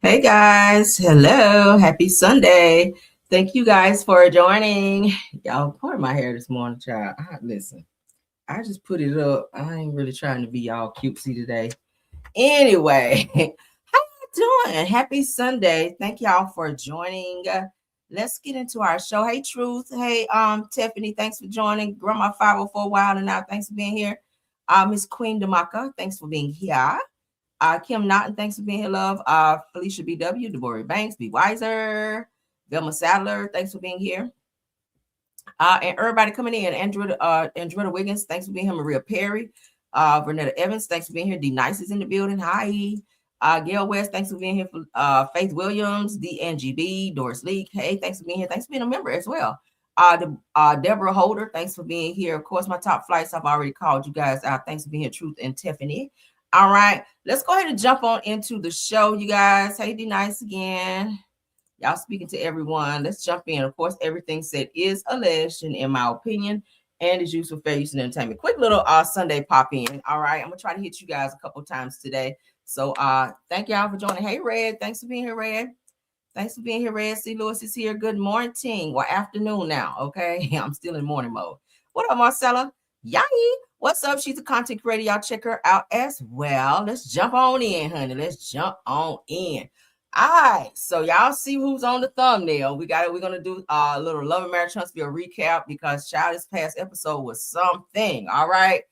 Hey guys, hello, happy Sunday. Thank you guys for joining. Y'all, part of my hair this morning, child. Listen, I just put it up. I ain't really trying to be all cutesy today. Anyway, how you doing? Happy Sunday. Thank y'all for joining. Let's get into our show. Hey, Truth. Hey, Tiffany, thanks for joining. Grandma 504 Wild and Out, thanks for being here. Miss Queen Damaka, thanks for being here. Kim Naughton, thanks for being here, love. Felicia BW, Deborah Banks, Be Wiser, Velma Sadler, thanks for being here. And everybody coming in. Andretta Wiggins, thanks for being here. Maria Perry, Vernetta Evans, thanks for being here. D Nice is in the building. Hi. Gail West, thanks for being here. Faith Williams, DNGB, Doris Leak. Hey, thanks for being here. Thanks for being a member as well. Deborah Holder, thanks for being here. Of course, my top flights, I've already called you guys out. Thanks for being here, Truth and Tiffany. All right, let's go ahead and jump on into the show, you guys. Hey, D Nice again. Y'all speaking to everyone. Let's jump in. Of course, everything said is alleged, and in my opinion, and is used for fair use and entertainment. Quick little Sunday pop in. All right, I'm gonna try to hit you guys a couple times today. So thank y'all for joining. Hey, Red, thanks for being here, Red. Thanks for being here, Red. C. Lewis is here. Good morning. Well, afternoon now. Okay, I'm still in morning mode. What up, Marcella? Yay. What's up? She's a content creator. Y'all check her out as well. Let's jump on in, honey. Let's jump on in. All right, so y'all see who's on the thumbnail. We're gonna do a little Love and Marriage Huntsville recap because child, this past episode was something. All right.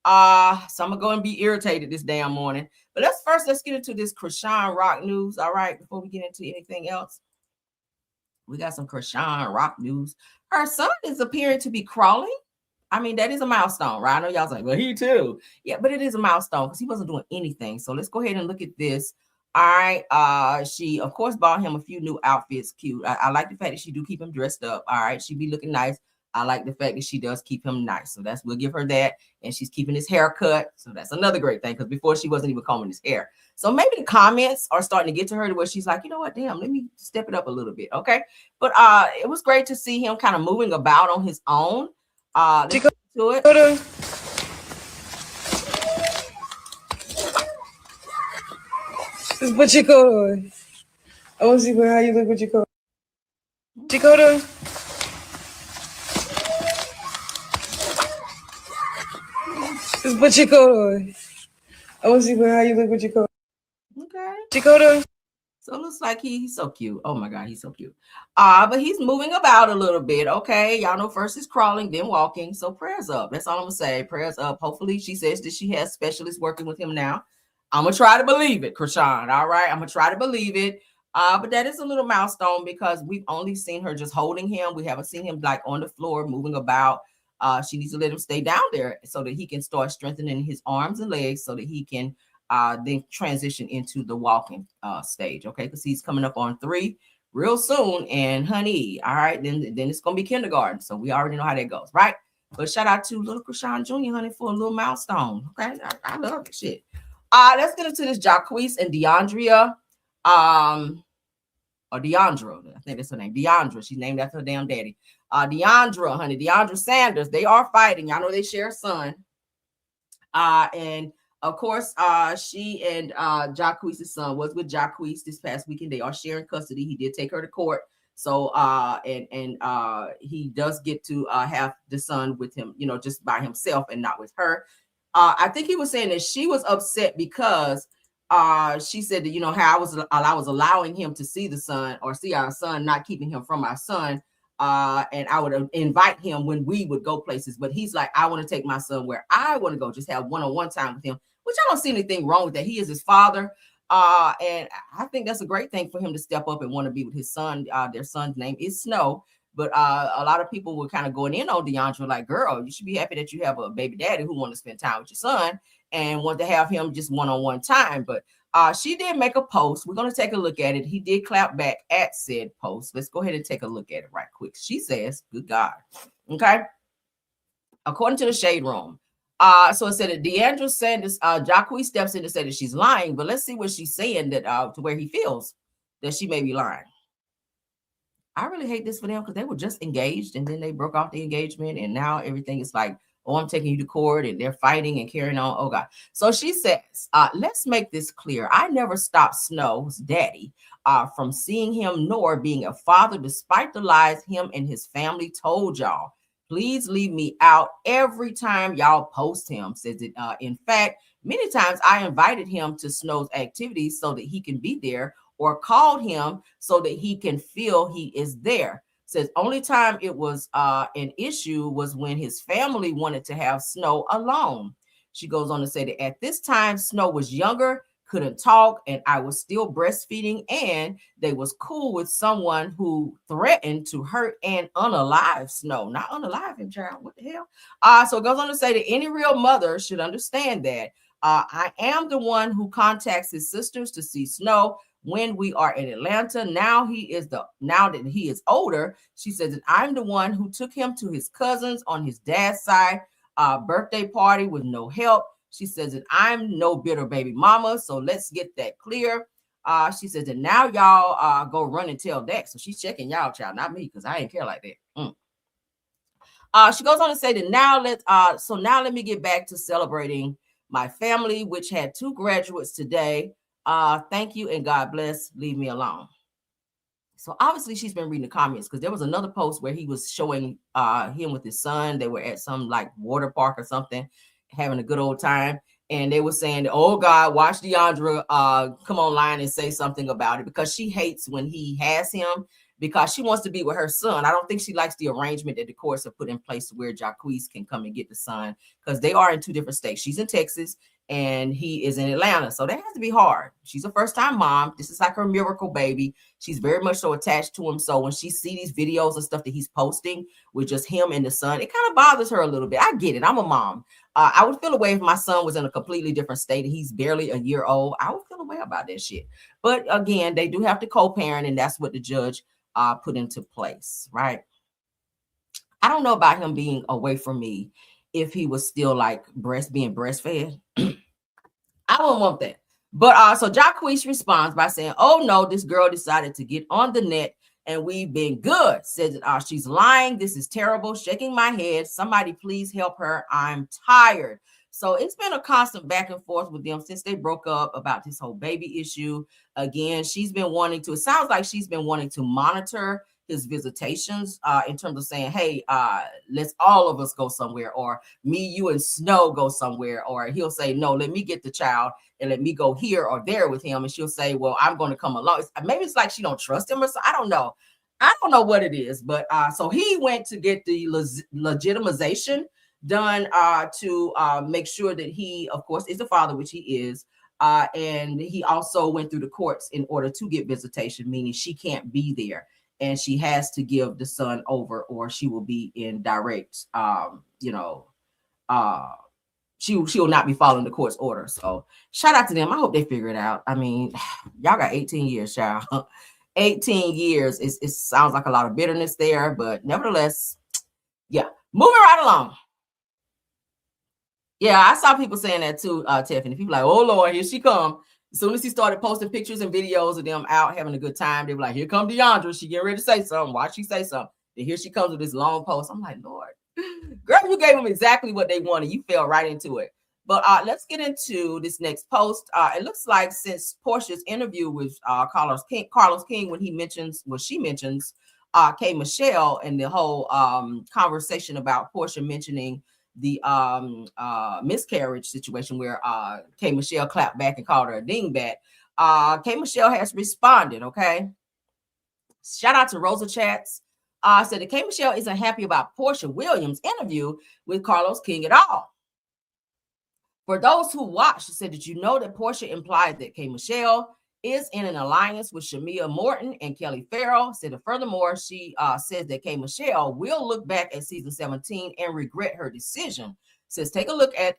So I'm gonna go and be irritated this damn morning. But let's get into this Chrisean Rock news. All right, before we get into anything else. We got some Chrisean Rock news. Her son is appearing to be crawling. I mean, that is a milestone, right? I know y'all's like, well, he too. Yeah, but it is a milestone because he wasn't doing anything. So let's go ahead and look at this. All right. She, of course, bought him a few new outfits. Cute. I like the fact that she do keep him dressed up. All right. She be looking nice. I like the fact that she does keep him nice. So we'll give her that. And she's keeping his hair cut. So that's another great thing because before she wasn't even combing his hair. So maybe the comments are starting to get to her to where she's like, you know what, damn, let me step it up a little bit. Okay. But it was great to see him kind of moving about on his own. Let's get to it. What you call? I want to see how you look. What you call? Dakota. What you call? I want to see how you look. What you call? Okay. Dakota. So it looks like he's so cute. Oh my God, he's so cute. But he's moving about a little bit. Okay. Y'all know first is crawling, then walking. So prayers up. That's all I'm gonna say. Prayers up. Hopefully she says that she has specialists working with him now. I'm gonna try to believe it, Chrisean. All right. I'm gonna try to believe it. But that is a little milestone because we've only seen her just holding him. We haven't seen him like on the floor moving about. She needs to let him stay down there so that he can start strengthening his arms and legs so that he can then transition into the walking stage, okay? Because he's coming up on 3 real soon, and honey, all right, then it's gonna be kindergarten, so we already know how that goes, right? But shout out to little Chrisean Jr., honey, for a little milestone, okay? I love this shit. Let's get into this Jaqueece and Deiondra, or Deiondra, I think that's her name, Deiondra. She's named after her damn daddy. Deiondra, honey, Deiondra Sanders. They are fighting. Y'all know they share a son. And of course, she and Jaqueece's son was with Jaqueece this past weekend. They are sharing custody. He did take her to court. So he does get to have the son with him, you know, just by himself and not with her. I think he was saying that she was upset because she said that, you know, how I was allowing him to see the son or see our son, not keeping him from our son. And I would invite him when we would go places, but he's like, I want to take my son where I want to go, just have one-on-one time with him, which I don't see anything wrong with that. He is his father. And I think that's a great thing for him to step up and want to be with his son. Their son's name is Snow, but a lot of people were kind of going in on Deiondra, like, girl, you should be happy that you have a baby daddy who want to spend time with your son and want to have him just one-on-one time. But she did make a post. We're going to take a look at it. He did clap back at said post. Let's go ahead and take a look at it right quick. She says, good God. Okay. According to the Shade Room. So it said that Deiondra Sanders, Jaqueece steps in and said that she's lying, but let's see what she's saying that to where he feels that she may be lying. I really hate this for them because they were just engaged and then they broke off the engagement and now everything is like Oh, I'm taking you to court, and they're fighting and carrying on. Oh God. So she says, let's make this clear. I never stopped Snow's daddy from seeing him nor being a father, despite the lies him and his family told y'all. Please leave me out every time y'all post him. Says it. In fact, many times I invited him to Snow's activities so that he can be there, or called him so that he can feel he is there. Says only time it was an issue was when his family wanted to have Snow alone. She goes on to say that at this time, Snow was younger, couldn't talk, and I was still breastfeeding, and they was cool with someone who threatened to hurt and unalive Snow. Not unalive him, child. What the hell? So it goes on to say that any real mother should understand that. I am the one who contacts his sisters to see Snow when we are in Atlanta. Now that he is older, she says that I'm the one who took him to his cousins on his dad's side birthday party with no help. She says that I'm no bitter baby mama. So let's get that clear. She says that now y'all go run and tell Dex. So she's checking y'all, child, not me, because I ain't care like that. She goes on to say that now let me get back to celebrating my family, which had 2 graduates today. Thank you and God bless. Leave me alone. So obviously she's been reading the comments, because there was another post where he was showing him with his son. They were at some like water park or something, having a good old time. And they were saying, oh God, watch Deiondra come online and say something about it, because she hates when he has him, because she wants to be with her son. I don't think she likes the arrangement that the courts have put in place where Jaqueece can come and get the son, because they are in 2 different states. She's in Texas and he is in Atlanta. So that has to be hard. She's a first-time mom. This is like her miracle baby. She's very much so attached to him. So when she sees these videos and stuff that he's posting with just him and the son, it kind of bothers her a little bit. I get it. I'm a mom. I would feel away if my son was in a completely different state and he's barely a year old. I would feel away about that shit. But again, they do have to co-parent, and that's what the judge put into place, right? I don't know about him being away from me if he was still like being breastfed. I don't want that. But so Jaqueece responds by saying, oh no, this girl decided to get on the net and we've been good. Says she's lying. This is terrible. Shaking my head. Somebody please help her. I'm tired. So it's been a constant back and forth with them since they broke up about this whole baby issue. Again, she's been wanting to, it sounds like she's been wanting to monitor his visitations in terms of saying, hey, let's all of us go somewhere, or me, you, and Snow go somewhere. Or he'll say, no, let me get the child and let me go here or there with him. And she'll say, well, I'm going to come along. Maybe it's like she don't trust him or so. I don't know. I don't know what it is. But so he went to get the legitimization done to make sure that he, of course, is the father, which he is. And he also went through the courts in order to get visitation, meaning she can't be there. And she has to give the son over, or she will be in direct, she will not be following the court's order. So shout out to them. I hope they figure it out. I mean, y'all got 18 years, child. 18 years. It sounds like a lot of bitterness there, but nevertheless, yeah. Moving right along. Yeah, I saw people saying that too, Tiffany. People like, oh Lord, here she come. As soon as he started posting pictures and videos of them out having a good time, they were like, here come Deiondra. She getting ready to say something. Why she say something? And here she comes with this long post. I'm like, Lord, girl, you gave them exactly what they wanted. You fell right into it. But let's get into this next post. It looks like since Porsha's interview with Carlos King, when she mentions K. Michelle, and the whole conversation about Porsha mentioning the miscarriage situation where K. Michelle clapped back and called her a dingbat. K. Michelle has responded, okay? Shout out to Rosa Chats. Said that K. Michelle isn't happy about Porsha Williams' interview with Carlos King at all. For those who watched, she said, did you know that Porsha implied that K. Michelle is in an alliance with Shamia Morton and Kelly Farrell? Said that furthermore, she says that K. Michelle will look back at season 17 and regret her decision. Says take a look at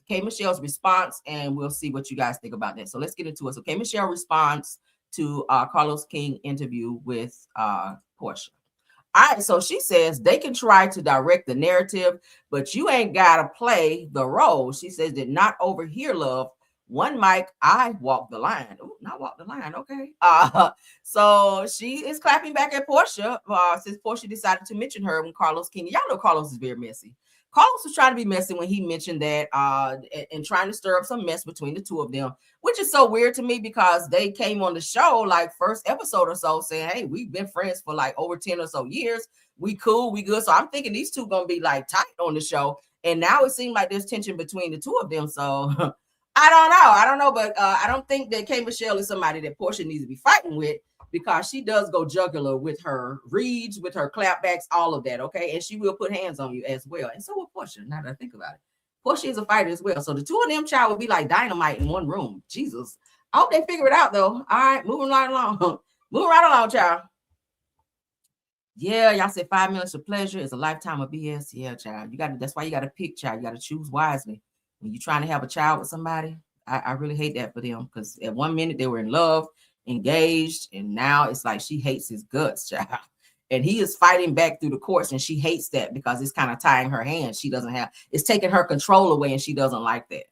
K. Michelle's response, and we'll see what you guys think about that. So let's get into it. So K. Michelle responds to Carlos King interview with Porsha. All right, so she says they can try to direct the narrative, but you ain't got to play the role. She says that not over here, love. One mic, I walk the line. Ooh, not walk the line, okay. So she is clapping back at Porsha since Porsha decided to mention her when Carlos King. Y'all know Carlos is very messy. Carlos was trying to be messy when he mentioned that and trying to stir up some mess between the two of them, which is so weird to me because they came on the show like first episode or so saying, hey, we've been friends for like over 10 or so years. We cool, we good. So I'm thinking these two gonna be like tight on the show. And now it seems like there's tension between the two of them. So I don't know, but I don't think that K. Michelle is somebody that Porsha needs to be fighting with, because she does go jugular with her reads, with her clapbacks, all of that, okay? And she will put hands on you as well. And so will Porsha, now that I think about it. Porsha is a fighter as well. So the two of them, child, would be like dynamite in one room. Jesus. I hope they figure it out, though. All right, moving right along. Moving right along, child. Yeah, y'all said 5 minutes of pleasure is a lifetime of BS. Yeah, child. That's why you got to pick, child. You got to choose wisely. When you're trying to have a child with somebody, I really hate that for them, because at 1 minute they were in love, engaged, and now it's like she hates his guts, child. And he is fighting back through the courts, and she hates that because it's kind of tying her hands. It's taking her control away, and she doesn't like that.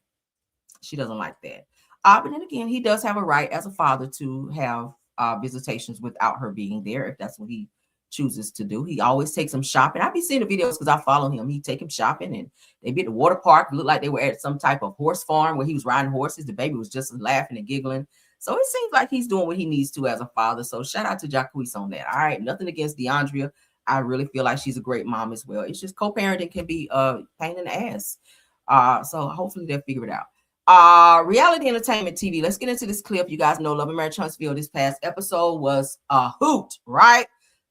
She doesn't like that. But then again, he does have a right as a father to have visitations without her being there, if that's what he chooses to do. He always takes them shopping. I be seeing the videos because I follow him. He take him shopping, and they be at the water park. It looked like they were at some type of horse farm where he was riding horses. The baby was just laughing and giggling. So it seems like he's doing what he needs to as a father. So shout out to Jaqueece on that. All right, nothing against Deiondra. I really feel like she's a great mom as well. It's just co-parenting can be a pain in the ass. So hopefully they'll figure it out. Reality entertainment TV. Let's get into this clip. You guys know Love and Marriage Huntsville. This past episode was a hoot, right?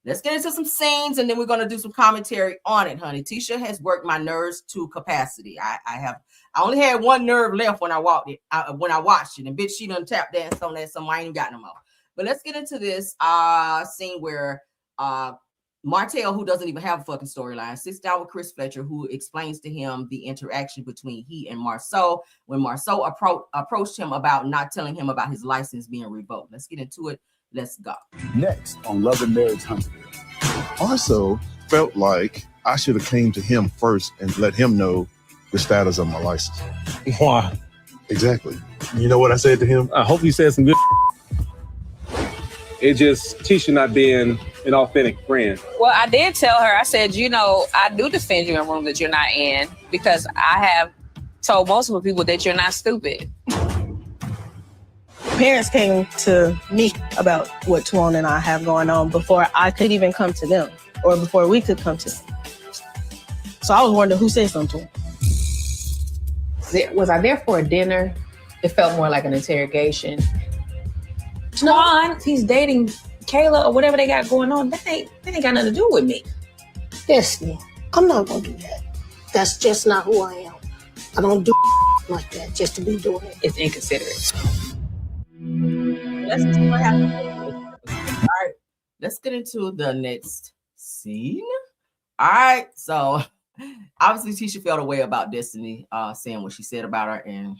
Let's get into some scenes, and then we're going to do some commentary on it, honey. Tisha has worked my nerves to capacity. I only had one nerve left when I watched it, and bitch, she done tap danced on that, so I ain't got no more. But let's get into this scene where Martell, who doesn't even have a fucking storyline, sits down with Chris Fletcher, who explains to him the interaction between he and Marceau when Marceau approached him about not telling him about his license being revoked. Let's get into it. Let's go. Next on Love and Marriage Huntsville. Also felt like I should have came to him first and let him know the status of my license. Why? Exactly. You know what I said to him? I hope you said some good. It just Tisha not being an authentic friend. Well, I did tell her, I said, I do defend you in rooms that you're not in, because I have told multiple people that you're not stupid. Parents came to me about what Tuan and I have going on before I could even come to them, or before we could come to them. So I was wondering who said something to him. Was I there for a dinner? It felt more like an interrogation. Tuan, he's dating Kayla or whatever they got going on. That ain't got nothing to do with me. Destiny, I'm not gonna do that. That's just not who I am. I don't do like that just to be doing it. It's inconsiderate. Let's see what happens. All right, let's get into the next scene. All right, so obviously Tisha felt a way about Destiny saying what she said about her, and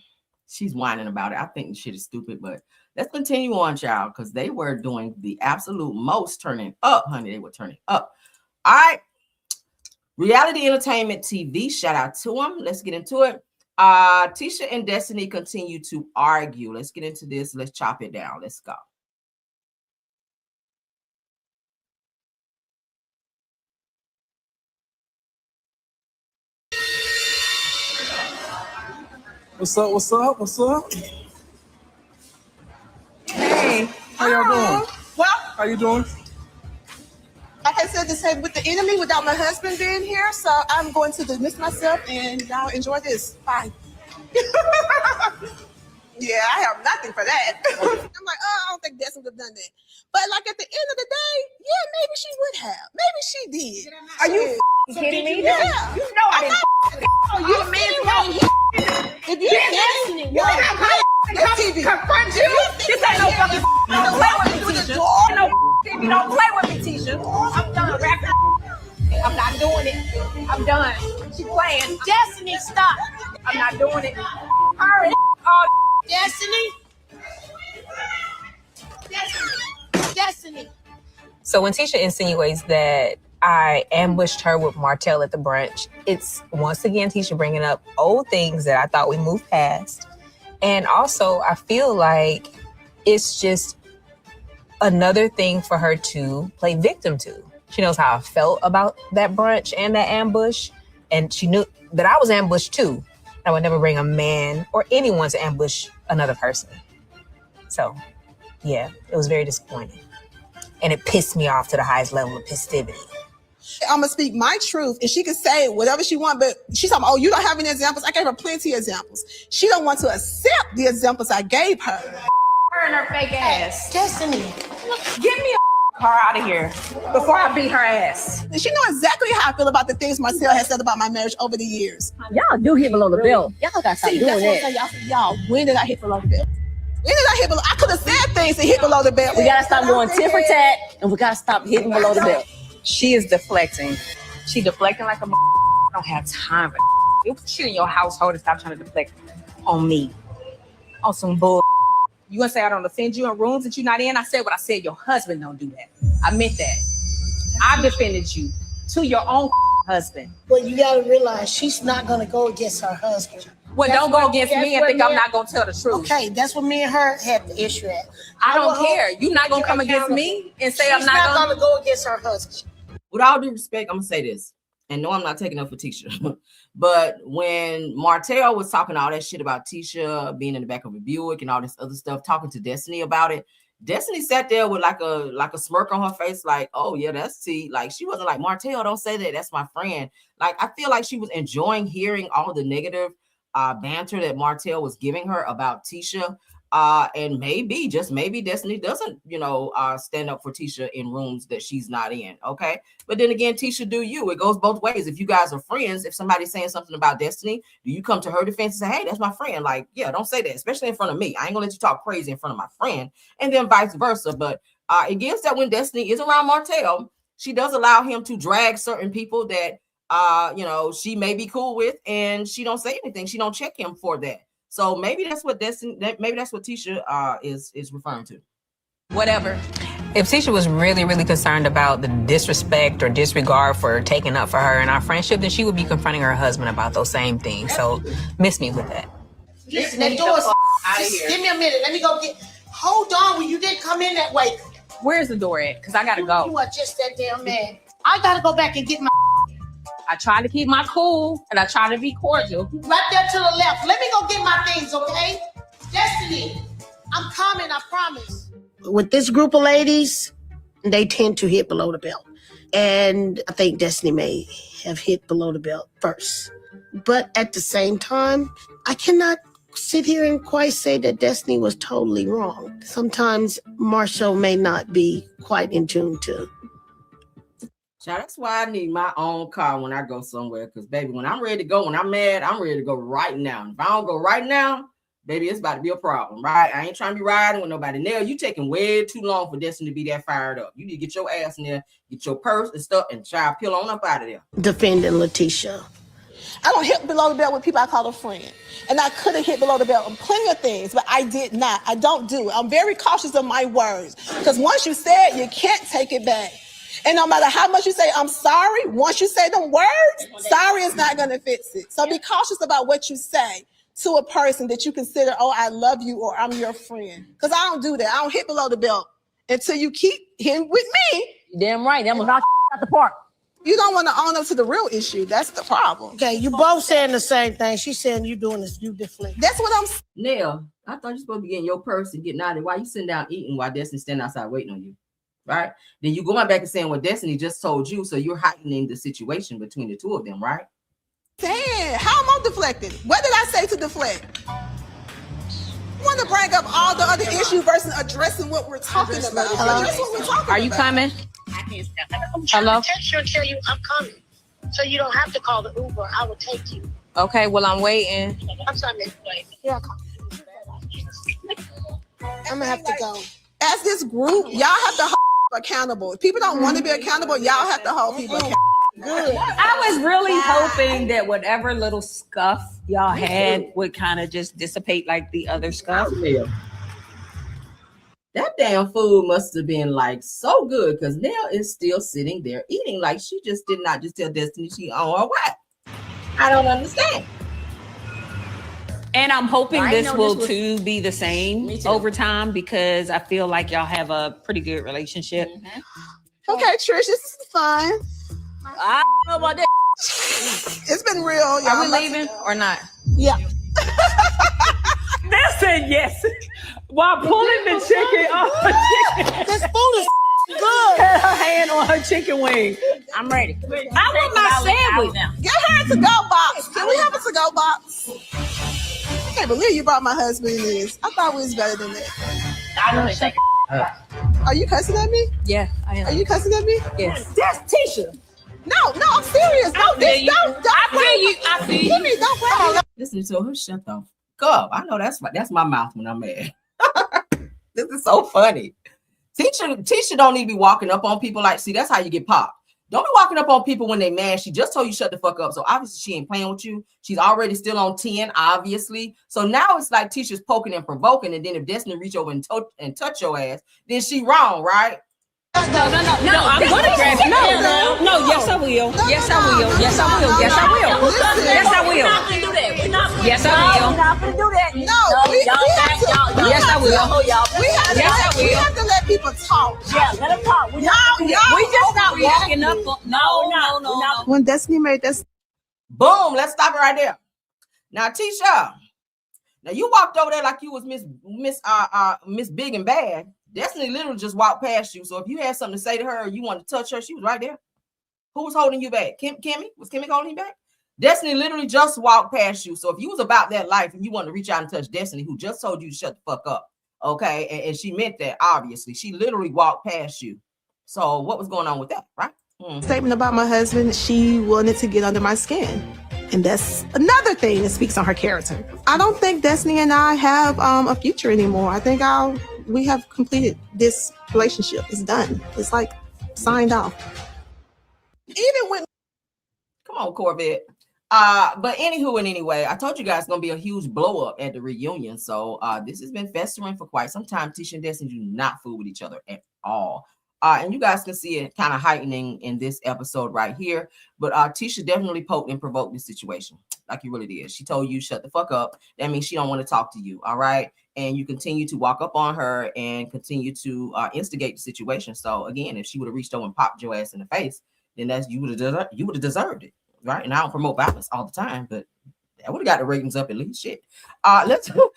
she's whining about it. I think the shit is stupid, but let's continue on, child, because they were doing the absolute most turning up, honey. They were turning up. All right, reality entertainment TV. Shout out to them. Let's get into it. Tisha and Destiny continue to argue. Let's get into this. Let's chop it down. Let's go. What's up? What's up? What's up? Hey, How y'all doing? Well, How you doing? like I said, this had with the enemy without my husband being here, so I'm going to dismiss myself and y'all enjoy this. Bye. Yeah, I have nothing for that. I'm like, I don't think Destiny would have done that. But like at the end of the day, yeah, maybe she would have. Maybe she did. Are you kidding me? Yeah. You know I didn't. Oh, you man, If you Destiny, you're not TV. confront you. This ain't no fucking. Don't play with me, Tisha. No TV. Don't play with me, Tisha. I'm done rapping. I'm not doing it. I'm done. She playing. Destiny, stop. I'm not doing it. Hurry. Destiny. Destiny. So when Tisha insinuates that I ambushed her with Martell at the brunch, it's once again Tisha bringing up old things that I thought we moved past. And also, I feel like it's just another thing for her to play victim to. She knows how I felt about that brunch and that ambush. And she knew that I was ambushed too. I would never bring a man or anyone to ambush another person. So, yeah, it was very disappointing. And it pissed me off to the highest level of festivity. I'm going to speak my truth, and she can say whatever she wants, but she's talking, oh, you don't have any examples? I gave her plenty of examples. She don't want to accept the examples I gave her. Her and her fake ass. Destiny. Get me a car out of here before I beat her ass. And she knows exactly how I feel about the things Marcel has said about my marriage over the years. Y'all do hit below the belt. Y'all gotta stop doing that's that. what I'm saying. Y'all, when did I hit below the belt? When did I hit below? I could have said things to hit below the belt. We gotta stop going tit for tat, and we gotta stop hitting below the belt. She is deflecting. She deflecting like a I don't have time for you put shit in your household and stop trying to deflect on me. On some bull. You gonna say I don't offend you in rooms that you're not in? I said what I said. Your husband don't do that. I meant that. I defended you to your own husband. Well, you gotta realize she's not gonna go against her husband. Well, don't go against me and think I'm not gonna tell the truth. Okay, that's what me and her had the issue at. I don't care. You're not gonna come against me and say I'm She's not gonna go against her husband. With all due respect, I'm gonna say this, and no, I'm not taking up for Tisha. But when Martell was talking all that shit about Tisha being in the back of a Buick and all this other stuff, talking to Destiny about it, Destiny sat there with like a smirk on her face, like, oh yeah, that's T. Like, she wasn't like, Martell, don't say that. That's my friend. Like, I feel like she was enjoying hearing all the negative banter that Martell was giving her about Tisha. And maybe, just maybe, Destiny doesn't, stand up for Tisha in rooms that she's not in. Okay. But then again, Tisha, do you? It goes both ways. If you guys are friends, if somebody's saying something about Destiny, do you come to her defense and say, hey, that's my friend? Like, yeah, don't say that, especially in front of me. I ain't gonna let you talk crazy in front of my friend, and then vice versa. But it gets that when Destiny is around Martell, she does allow him to drag certain people that, she may be cool with, and she don't say anything. She don't check him for that. So maybe that's what Tisha is referring to. Whatever. If Tisha was really, really concerned about the disrespect or disregard for taking up for her in our friendship, then she would be confronting her husband about those same things. So miss me with that. Listen, that door is just give me a minute. Let me go get. Hold on, when you didn't come in that way. Where's the door at? Because I gotta go. You are just that damn man. I gotta go back and get my. I try to keep my cool and I try to be cordial. Right there to the left. Let me go get my things, okay? Destiny, I'm coming, I promise. With this group of ladies, they tend to hit below the belt. And I think Destiny may have hit below the belt first. But at the same time, I cannot sit here and quite say that Destiny was totally wrong. Sometimes Marshall may not be quite in tune to. Child, that's why I need my own car when I go somewhere. Because, baby, when I'm ready to go, when I'm mad, I'm ready to go right now. If I don't go right now, baby, it's about to be a problem, right? I ain't trying to be riding with nobody. Nell, you taking way too long for Destiny to be that fired up. You need to get your ass in there, get your purse and stuff, and try to peel on up out of there. Defending Letitia. I don't hit below the belt with people I call a friend. And I could have hit below the belt on plenty of things, but I did not. I don't do it. I'm very cautious of my words. Because once you say it, you can't take it back. And no matter how much you say, I'm sorry, once you say them words, sorry is not going to fix it. So be cautious about what you say to a person that you consider, oh, I love you or I'm your friend. Because I don't do that. I don't hit below the belt until you keep hitting with me. Damn right. That was knock out the park. You don't want to own up to the real issue. That's the problem. Okay, you both saying the same thing. She's saying you doing this, you deflect. That's what I'm saying. Nell, I thought you're supposed to be getting your purse and getting out of it. Why you sitting down eating while Destiny standing outside waiting on you? Right? Then you going back and saying what Destiny just told you, so you're heightening the situation between the two of them, right? Damn, how am I deflecting? What did I say to deflect? I want to bring up all the other issues versus addressing what we're talking about. That's what we're talking Are you about. coming? I can't stop. I'm trying to text you and tell you I'm coming. So you don't have to call the Uber. I will take you. Okay, well, I'm waiting. I'm sorry, Miss Blake. Here I come. I'm going to have to go. As this group, y'all have to hold accountable. If people don't want to be accountable, y'all have to hold people accountable. Good. I was really hoping that whatever little scuff y'all had would kind of just dissipate like the other scuff. That damn food must have been like so good because Nell is still sitting there eating like she just did not just tell Destiny she on her way. I don't understand. And I'm hoping this will too be the same over time because I feel like y'all have a pretty good relationship. Okay, Trish, this is fine. I don't know about that. It's been real. Are we leaving or not? Yeah. They said yes. While pulling the chicken off the chicken. This food is good. Had her hand on her chicken wing. I'm ready. I want my sandwich. Get her a to-go box. Can we have a to-go box? I can't believe you brought my husband in this. I thought we was better than that. I don't think. Are you cussing at me? Yeah, I am. Are you cussing at me? Yes. That's Tisha. No, I'm serious. I feel you. I feel you. Kimmy, don't play. Listen to her. Shut the fuck up. I know that's my mouth when I'm mad. This is so funny. Tisha don't need to be walking up on people like, see, that's how you get popped. Don't be walking up on people when they mad. She just told you shut the fuck up. So obviously she ain't playing with you. She's already still on 10, obviously. So now it's like Tisha's poking and provoking. And then if Destiny reach over and touch your ass, then she wrong, right? No, I'm gonna grab you. No, yes, I will. Yes, I will. Yes, I will. Yes, I will. Yes, I will. We're not gonna do that. We're not. Yes, I will. We're not gonna do that. No, we have to. Yes, I will. We have to let people talk. Yeah, let them talk. We just not walking up. No. When Destiny made this, Boom. Let's stop it right there. Now, Tisha. Now you walked over there like you was Miss Big and Bad. Destiny literally just walked past you. So if you had something to say to her or you wanted to touch her, she was right there. Who was holding you back? Kimmy? Was Kimmy holding you back? Destiny literally just walked past you. So if you was about that life and you wanted to reach out and touch Destiny, who just told you to shut the fuck up, okay? And she meant that, obviously. She literally walked past you. So what was going on with that, right? statement about my husband, she wanted to get under my skin. And that's another thing that speaks on her character. I don't think Destiny and I have a future anymore. I think we have completed this relationship. It's done. It's like signed off. Even when Come on, Corvette. But anywho and anyway, I told you guys it's gonna be a huge blow up at the reunion. So this has been festering for quite some time. Tisha and Destiny do not fool with each other at all. And you guys can see it kind of heightening in this episode right here. But Tisha definitely poked and provoked this situation, like you really did. She told you shut the fuck up. That means she don't want to talk to you. All right. And you continue to walk up on her and continue to instigate the situation. So again, if she would have reached over and popped your ass in the face, then you would have deserved it. Right. And I don't promote violence all the time, but that would have got the ratings up at least. Shit. Let's move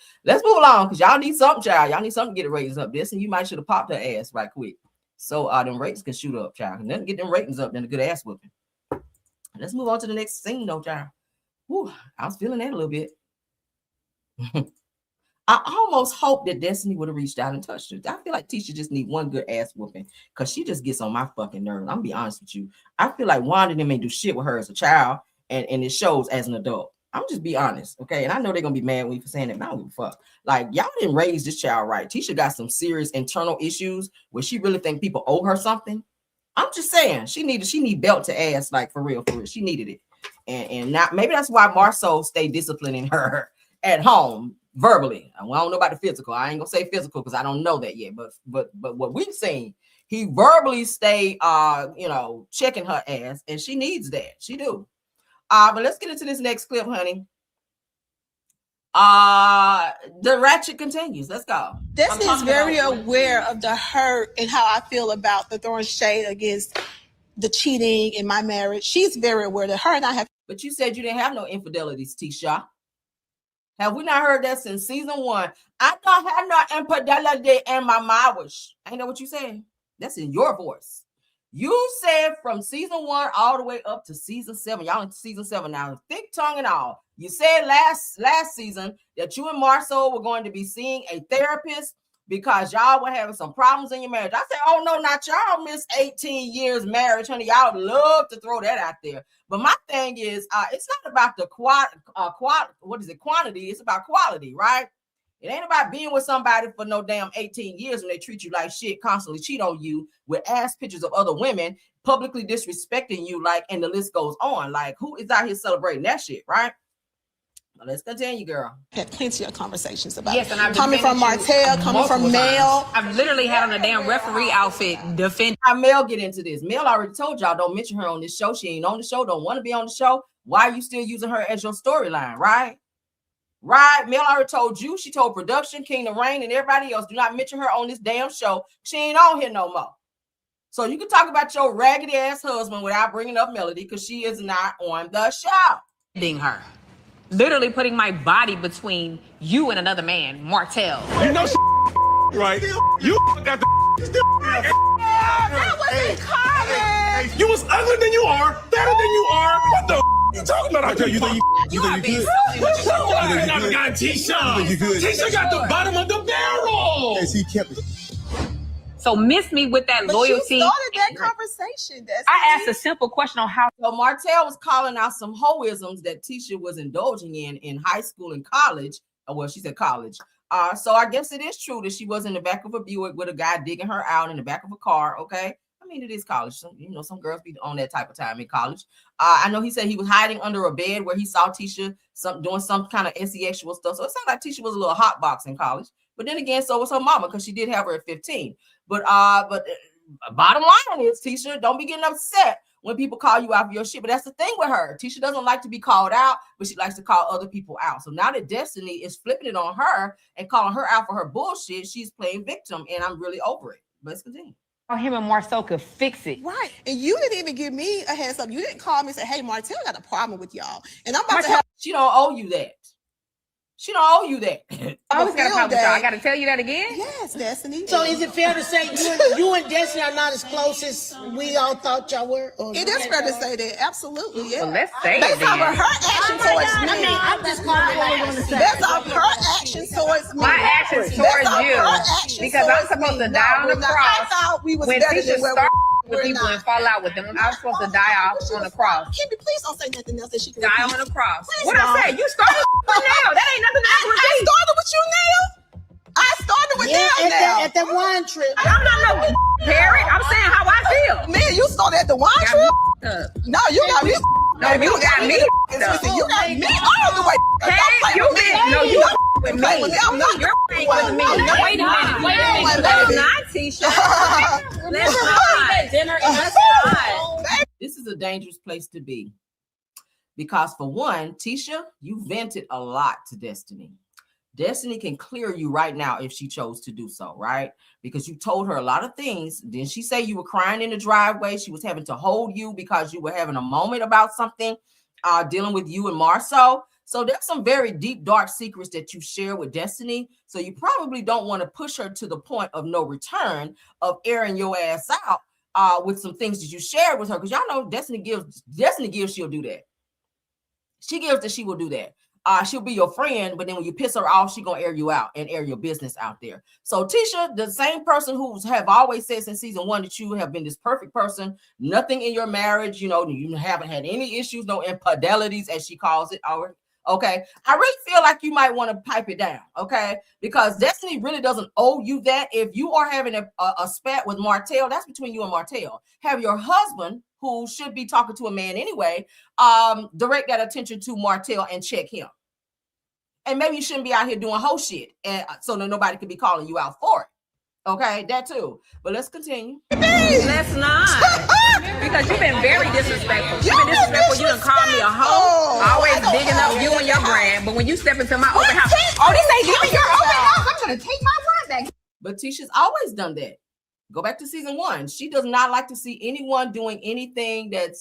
along because y'all need something, child. Y'all need something to get the ratings up. This and you might should have popped her ass right quick. So them ratings can shoot up, child. And then get them ratings up, then a good ass whooping. Let's move on to the next scene, though, child. Whew, I was feeling that a little bit. I almost hope that Destiny would have reached out and touched her. I feel like Tisha just need one good ass whooping because she just gets on my fucking nerves. I'm gonna be honest with you. I feel like Wanda didn't do shit with her as a child, and it shows as an adult. I'm just be honest, okay? And I know they're gonna be mad with me for saying that, but I don't give a fuck. Like, y'all didn't raise this child right. Tisha got some serious internal issues where she really think people owe her something. I'm just saying she need belt to ass, like for real. She needed it. And now maybe that's why Marceau stayed disciplining her at home verbally. Well, I don't know about the physical. I ain't gonna say physical because I don't know that yet. But what we've seen, he verbally stayed checking her ass, and she needs that. She do. But let's get into this next clip, honey. The ratchet continues. Let's go. Destiny is very aware of the hurt and how I feel about the throwing shade against the cheating in my marriage. She's very aware that her and I have. But you said you didn't have no infidelities, Tisha. Have we not heard that since season 1? I don't have no infidelity in my marriage. Ain't that what you said? That's in your voice. You said from season 1 all the way up to season 7. Y'all in season 7 now, thick tongue and all. You said last season that you and Marceau were going to be seeing a therapist because y'all were having some problems in your marriage. I said, oh no, not y'all miss 18 years marriage, honey. Y'all love to throw that out there. But my thing is, it's not about the quantity. It's about quality, right? It ain't about being with somebody for no damn 18 years and they treat you like shit, constantly cheat on you with ass pictures of other women, publicly disrespecting you, like, and the list goes on. Like, who is out here celebrating that shit, right? Now let's continue, girl. Had plenty of conversations about yes, and I'm coming from Martell, coming from Mel. I've literally had on a damn referee outfit defending. How Mel get into this? Mel already told y'all don't mention her on this show. She ain't on the show, don't want to be on the show. Why are you still using her as your storyline, right? Right, Mel already told you. She told production, Kingdom Reign, and everybody else, do not mention her on this damn show. She ain't on here no more. So you can talk about your raggedy ass husband without bringing up Melody because she is not on the show. Being her. Literally putting my body between you and another man, Martell. You know right? You got the That wasn't common. You was uglier than you are, better than you are. What the you talking about? I tell you, You are being I never got Tisha. Tisha got the bottom of the barrel. Yes, he kept it. So miss me with that But loyalty. you started that conversation. I asked a simple question on how. So Martell was calling out some hoisms that Tisha was indulging in high school and college. Well, she said college. So I guess it is true that she was in the back of a Buick with a guy digging her out in the back of a car. Okay. I mean, it is college. Some girls be on that type of time in college. I know he said he was hiding under a bed where he saw Tisha doing some kind of sexual stuff. So it sounds like Tisha was a little hot box in college. But then again, so was her mama because she did have her at 15. But bottom line is, Tisha, don't be getting upset when people call you out for your shit. But that's the thing with her. Tisha doesn't like to be called out, but she likes to call other people out. So now that Destiny is flipping it on her and calling her out for her bullshit, she's playing victim, and I'm really over it. Let's continue. Him and Marcel could fix it. Right. And you didn't even give me a heads up. You didn't call me and say, hey, Martell got a problem with y'all. And I'm about to have. She don't owe you that. She don't owe you that. I always got a problem with y'all. I got to tell you that again? Yes, Destiny. So is it fair to say you and Destiny are not as close as we all thought y'all were? It is fair to say that. Absolutely. Yeah. Well, let's say it Based off then. of her action towards me. I'm just calling it. Based off her action towards me. My actions towards you. Because I'm supposed to die on the cross. I thought we was When better Tisha than where started with we're people not. and fall out with them, I was supposed to die off on the cross. Kimmy, please don't say nothing else that she can Die repeat. on the cross. Please What I don't. said? You started with now. That ain't nothing I can I repeat. started with you now. I started with them now. At that wine trip. I'm not no parent. I'm saying how I feel. Man, you started at the wine trip? No, you got me. No, you got me. You got me all the way. Hey, you been no, you with me. I'm not. You're playing with me. Wait a minute. Let's not, Tisha. Let's not. Dinner and let's not. This is a dangerous place to be. Because for one, Tisha, you vented a lot to Destiny. Destiny can clear you right now if she chose to do so, right? Because you told her a lot of things. Didn't she say you were crying in the driveway? She was having to hold you because you were having a moment about something, dealing with you and Marceau. So there's some very deep, dark secrets that you share with Destiny. So you probably don't want to push her to the point of no return of airing your ass out with some things that you shared with her. Because y'all know Destiny gives, she'll do that. She gives that she will do that. She'll be your friend, but then when you piss her off, she gonna air you out and air your business out there. So Tisha, the same person who have always said since season 1 that you have been this perfect person, nothing in your marriage, you haven't had any issues, no infidelities as she calls it. Okay, I really feel like you might want to pipe it down, okay? Because Destiny really doesn't owe you that. If you are having a spat with Martell, that's between you and Martell. Have your husband, who should be talking to a man anyway, direct that attention to Martell and check him. And maybe you shouldn't be out here doing whole shit so that nobody could be calling you out for it. Okay, that too. But let's continue. Let's not. Because you've been very disrespectful. You've been disrespectful. You done called me a hoe. Always digging up you and your brand. But when you step into my open house, this ain't giving your open house. I'm going to take my wine back. But Tisha's always done that. Go back to season 1. She does not like to see anyone doing anything that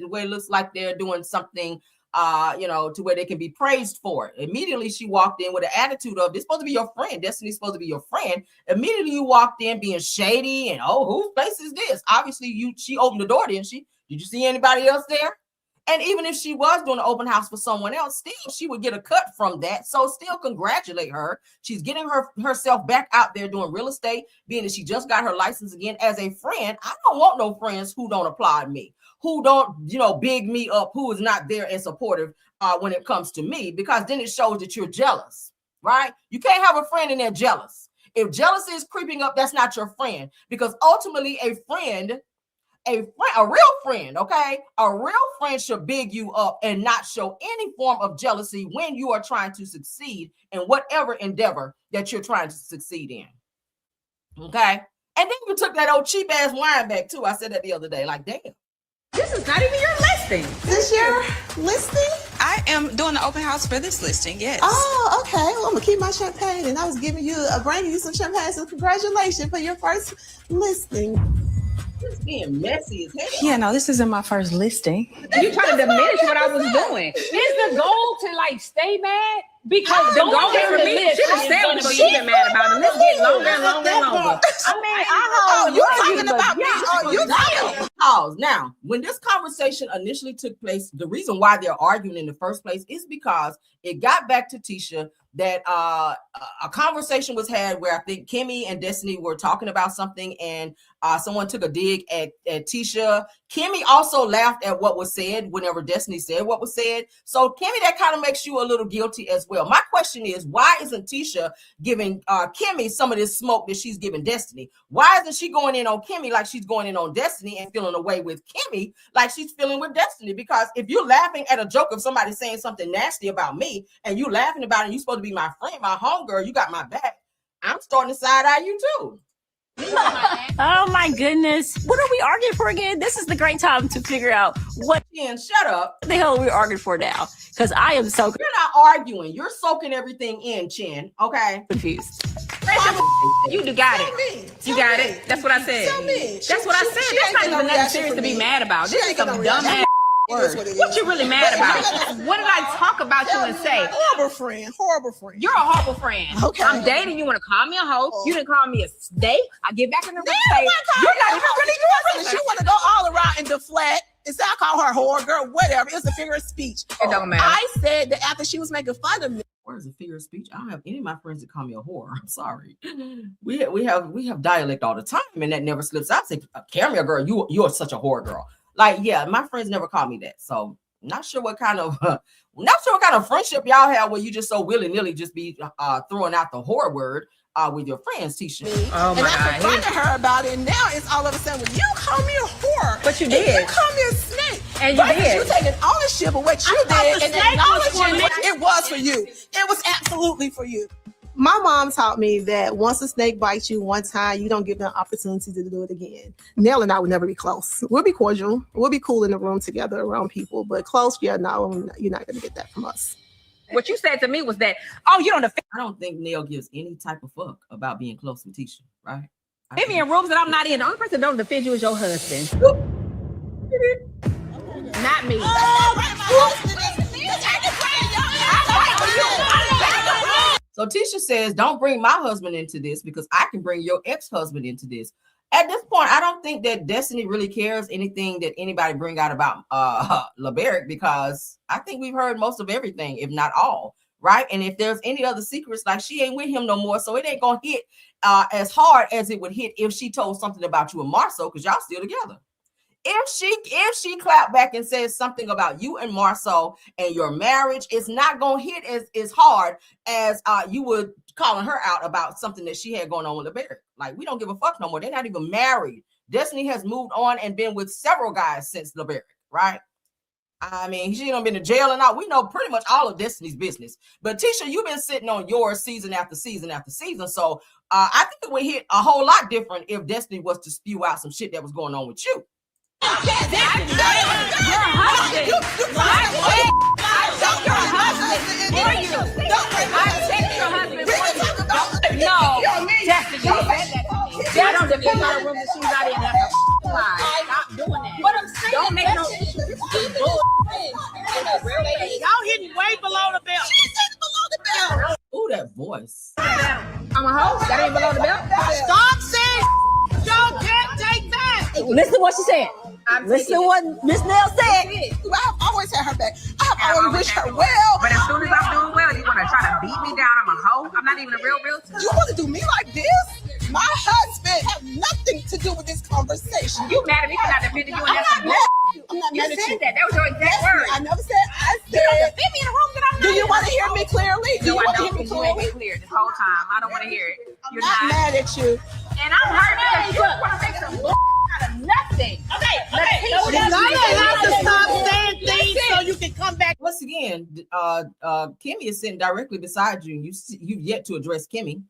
where it looks like they're doing something to where they can be praised for it. Immediately she walked in with an attitude of, this supposed to be your friend. Destiny's supposed to be your friend. Immediately you walked in being shady and, whose place is this? Obviously she opened the door, didn't she? Did you see anybody else there? And even if she was doing an open house for someone else, still she would get a cut from that. So still congratulate her. She's getting herself back out there doing real estate, being that she just got her license again as a friend. I don't want no friends who don't applaud me, who don't, big me up, who is not there and supportive when it comes to me, because then it shows that you're jealous, right? You can't have a friend and they're jealous. If jealousy is creeping up, that's not your friend, because ultimately a real friend, okay? A real friend should big you up and not show any form of jealousy when you are trying to succeed in whatever endeavor that you're trying to succeed in, okay? And then you took that old cheap ass wine back too. I said that the other day, like, damn. This is not even your listing. Is this your listing? I am doing the open house for this listing, yes. Oh, okay. Well, I'm gonna keep my champagne, and I was bringing you some champagne. So congratulations for your first listing. This is being messy as hell. Yeah, no, this isn't my first listing. You trying to diminish what I was doing. Is the goal to like stay mad? Because The goal is for me. She just said what you've been mad about, and let's get longer and longer and longer. You talking about me? Oh, you talking? Pause. Now, when this conversation initially took place, the reason why they're arguing in the first place is because it got back to Tisha that a conversation was had where I think Kimmy and Destiny were talking about something, and someone took a dig at Tisha. Kimmy also laughed at what was said whenever Destiny said what was said. So Kimmy, that kind of makes you a little guilty as well. My question is, why isn't Tisha giving Kimmy some of this smoke that she's giving Destiny? Why isn't she going in on Kimmy like she's going in on Destiny and feeling away with Kimmy like she's feeling with Destiny? Because if you're laughing at a joke of somebody saying something nasty about me and you laughing about it, and you're supposed to be my friend, my homegirl, you got my back, I'm starting to side eye you too. Oh my goodness. What are we arguing for again? This is the great time to figure out what shut up. the hell we're arguing for now. Because I am so You're not arguing. You're soaking everything in, Chin. Okay. confused. You got it. You got it. That's what I said. That's what I said. That's not even nothing serious to be mad about. This is some dumb ass. What you really mad about? What did I talk about you and say? Horrible friend. You're a horrible friend. Okay. I'm dating. You want to call me a hoe? You didn't call me a snake. I get back in the room and say, you're not even really doing She want to go all around and deflect. Instead, I call her whore girl, whatever. It's a figure of speech. It don't matter. I said that after she was making fun of me. Where's a figure of speech? I don't have any of my friends that call me a whore. I'm sorry. We have dialect all the time, and that never slips out. Say, Camera girl, you're such a whore girl. Like, yeah, my friends never call me that. So not sure what kind of friendship y'all have where you just so willy-nilly just be throwing out the whore word with your friends, Tisha. Oh my And I God. confronted her about it, and now it's all of a sudden, well, you call me a whore. But you And did. You call me a snake. And you Right? did. You taking ownership of what you did and acknowledging it was for you. It was absolutely for you. My mom taught me that once a snake bites you one time, you don't give them opportunity to do it again. Nell and I would never be close. We'll be cordial. We'll be cool in the room together around people, but close, yeah, no, you're not going to get that from us. What you said to me was that, oh, you don't defend I don't think Neil gives any type of fuck about being close with Tisha, right? me in rooms that I'm not in. The only person that don't defend you is your husband. Not me. So Tisha says, don't bring my husband into this because I can bring your ex-husband into this. At this point, I don't think that Destiny really cares anything that anybody bring out about LeBerick, because I think we've heard most of everything, if not all, right? And if there's any other secrets, like, she ain't with him no more, so it ain't gonna hit as hard as it would hit if she told something about you and Marceau, because y'all still together. If she clapped back and says something about you and Marceau and your marriage, it's not gonna hit as hard as you would calling her out about something that she had going on with LeBerick. Like, we don't give a fuck no more. They're not even married. Destiny has moved on and been with several guys since LeBerick, right? I mean, she done been to jail and all. We know pretty much all of Destiny's business. But Tisha, you've been sitting on yours season after season after season. So I think it would hit a whole lot different if Destiny was to spew out some shit that was going on with you. I don't defend her room that she's not in. That's a lie. Stop doing that. But I'm saying, don't make no Y'all hitting way below the belt. She's hitting below the belt. Ooh, that voice. I'm a hoe. That ain't below the belt. Stop saying y'all can't take that. Listen to what she said. Listen to what Miss Nell said. I've always had her back. I've always wished her well. But as soon as I'm doing well, you want to try to beat me down. I'm a hoe. I'm not even a real realtor. You want to do me like this? My husband have nothing to do with this conversation. You mad at me for not defending you, and that's a bull. I'm not You mad at said you. that. That was your exact word. I never said. I You don't said. defend me in a room that I'm not Do you in. want to hear me clearly? Do you No, I want to don't, hear me because you ain't clearly? been clear this whole time. I don't want to hear it. I'm You're not mad at you. And I'm hurt because you want to make some bull out of nothing. Okay. Y'all have to stop saying things so you can come back. Once again, Kimmy is sitting directly beside you. You've yet to address Kimmy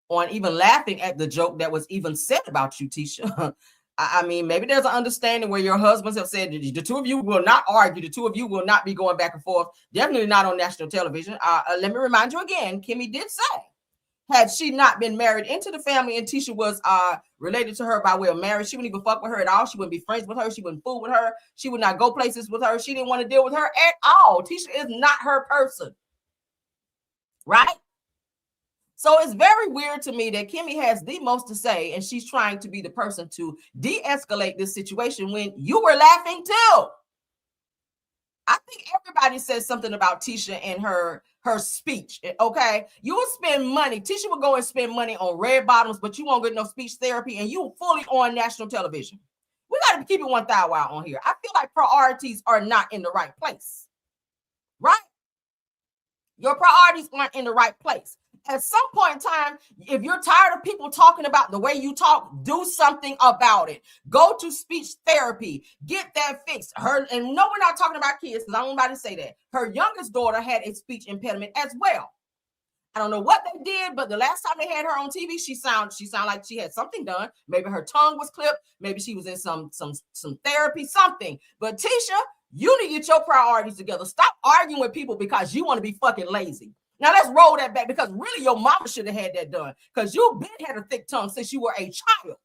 on even laughing at the joke that was even said about you, Tisha. I mean, maybe there's an understanding where your husbands have said the two of you will not argue. The two of you will not be going back and forth. Definitely not on national television. Let me remind you again, Kimmy did say, had she not been married into the family and Tisha was related to her by way of marriage, she wouldn't even fuck with her at all. She wouldn't be friends with her. She wouldn't fool with her. She would not go places with her. She didn't want to deal with her at all. Tisha is not her person. Right? So it's very weird to me that Kimmy has the most to say and she's trying to be the person to de-escalate this situation when you were laughing too. I think everybody says something about Tisha and her speech, okay? You will spend money. Tisha will go and spend money on red bottoms, but you won't get no speech therapy and you fully on national television. We got to keep it 1,000 out on here. I feel like priorities are not in the right place, right? Your priorities aren't in the right place. At some point in time, if you're tired of people talking about the way you talk, do something about it. Go to speech therapy. Get that fixed. And no, we're not talking about kids because I don't want anybody to say that. Her youngest daughter had a speech impediment as well. I don't know what they did, but the last time they had her on TV, she sounded like she had something done. Maybe her tongue was clipped. Maybe she was in some therapy, something. But Tisha, you need to get your priorities together. Stop arguing with people because you want to be fucking lazy. Now let's roll that back because really your mama should have had that done because you've been had a thick tongue since you were a child.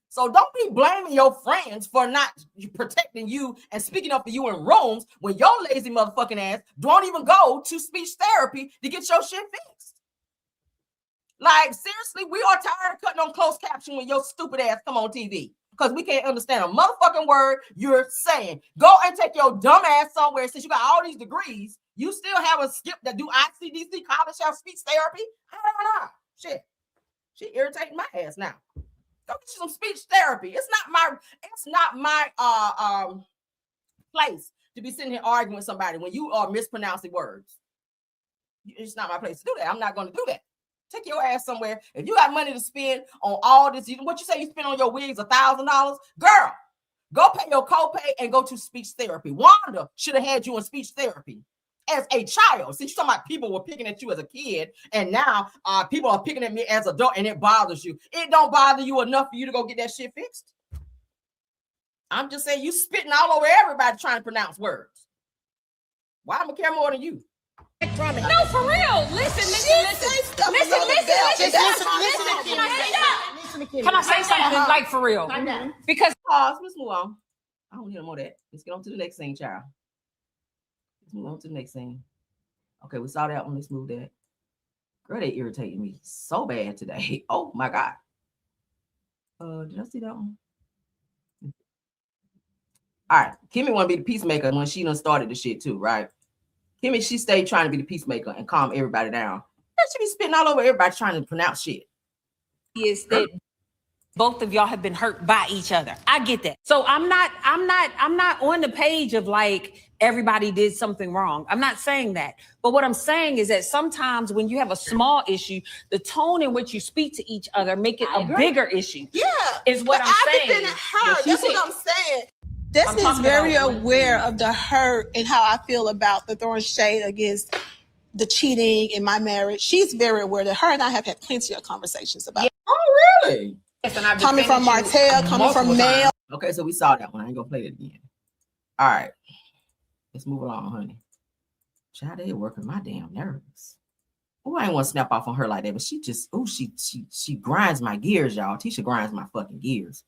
So don't be blaming your friends for not protecting you and speaking up for you in rooms when your lazy motherfucking ass don't even go to speech therapy to get your shit fixed. Like seriously, we are tired of cutting on closed caption when your stupid ass come on TV. Because we can't understand a motherfucking word you're saying. Go and take your dumb ass somewhere. Since you got all these degrees, you still have a skip that do ICDC college have speech therapy? I don't know. Shit. She irritating my ass now. Go get you some speech therapy. It's not my place to be sitting here arguing with somebody when you are mispronouncing words. It's not my place to do that. I'm not going to do that. Take your ass somewhere. If you got money to spend on all this, what you say you spend on your wigs, $1,000? Girl, go pay your copay and go to speech therapy. Wanda should have had you in speech therapy as a child. Since you're talking about people were picking at you as a kid, and now people are picking at me as an adult, and it bothers you. It don't bother you enough for you to go get that shit fixed. I'm just saying you spitting all over everybody trying to pronounce words. Why am I care more than you? From it. No, for real. Listen. Can I say something like for real? Because let's move on. I don't need no more of that. Let's get on to the next scene, child. Let's move on to the next scene. Okay, we saw that one. Let's move that. Girl, they irritated me so bad today. Oh my God. Did I see that one? All right. Kimmy want to be the peacemaker when she done started the shit too, right? Kimmy, she stayed trying to be the peacemaker and calm everybody down. She be spitting all over everybody trying to pronounce shit. Is that both of y'all have been hurt by each other. I get that. So I'm not on the page of like everybody did something wrong. I'm not saying that. But what I'm saying is that sometimes when you have a small issue, the tone in which you speak to each other make it a bigger issue. Yeah. Is what I'm saying. That's what I'm saying. Destiny is very aware of the hurt and how I feel about the throwing shade against the cheating in my marriage. She's very aware that her and I have had plenty of conversations about it. Oh, really? Yes, and I've coming from Martell, coming from Mel. Okay, so we saw that one. I ain't gonna play it again. All right. Let's move along, honey. Child, they working my damn nerves. Oh, I ain't want to snap off on her like that, but she just, she grinds my gears, y'all. Tisha grinds my fucking gears.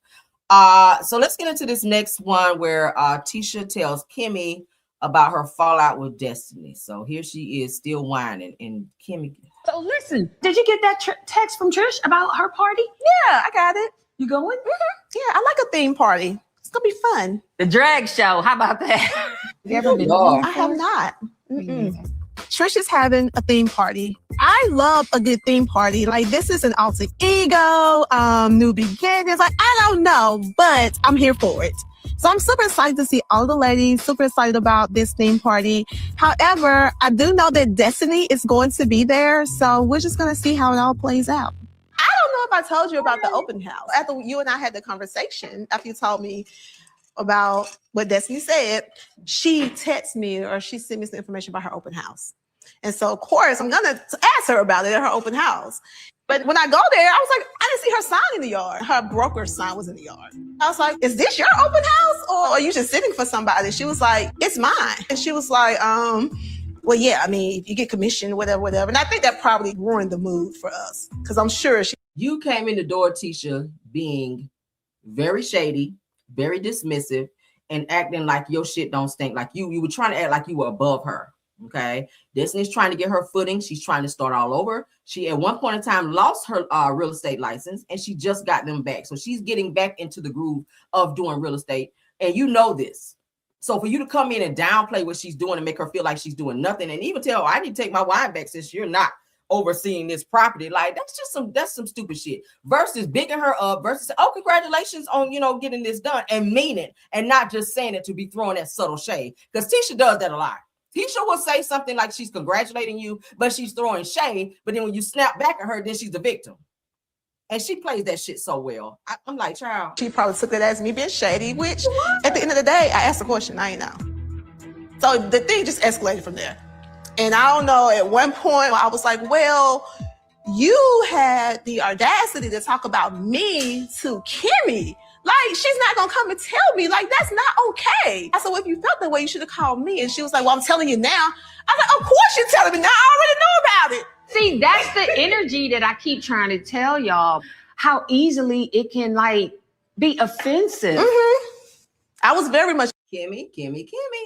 So let's get into this next one where Tisha tells Kimmy about her fallout with Destiny. So here she is still whining, and Kimmy. So listen, did you get that text from Trish about her party? Yeah, I got it. You going? Mm-hmm. Yeah, I like a theme party. It's gonna be fun. The drag show. How about that? You ever been? I have not. Trish is having a theme party. I love a good theme party. Like, this is an alter ego, new beginnings. Like, I don't know, but I'm here for it. So I'm super excited to see all the ladies, super excited about this theme party. However, I do know that Destiny is going to be there. So we're just going to see how it all plays out. I don't know if I told you about the open house. After you and I had the conversation, after you told me about what Destiny said, she texted me or she sent me some information about her open house. And so, of course, I'm going to ask her about it at her open house. But when I go there, I was like, I didn't see her sign in the yard. Her broker's sign was in the yard. I was like, is this your open house or are you just sitting for somebody? She was like, it's mine. And she was like, Well, yeah, I mean, if you get commission, whatever. And I think that probably ruined the mood for us because I'm sure you came in the door, Tisha, being very shady, very dismissive, and acting like your shit don't stink. Like you were trying to act like you were above her. Okay. Destiny's trying to get her footing. She's trying to start all over. She at one point in time lost her real estate license and she just got them back. So she's getting back into the groove of doing real estate. And you know this. So for you to come in and downplay what she's doing and make her feel like she's doing nothing and even tell her, I need to take my wine back since you're not overseeing this property, like that's some stupid shit versus bigging her up versus oh, congratulations on getting this done and mean it and not just saying it to be throwing that subtle shade, because Tisha does that a lot. Tisha will say something like she's congratulating you, but she's throwing shade, but then when you snap back at her, then she's the victim. And she plays that shit so well. I'm like, child. She probably took that as me being shady, which at the end of the day, I asked the question, I ain't know. So the thing just escalated from there. And I don't know, at one point I was like, well, you had the audacity to talk about me to Kimmy. Like, she's not going to come and tell me. Like, that's not okay. I said, well, if you felt that way, you should have called me. And she was like, well, I'm telling you now. I was like, of course you're telling me now. I already know about it. See, that's the energy that I keep trying to tell y'all, how easily it can, like, be offensive. Mm-hmm. I was very much Kimmy,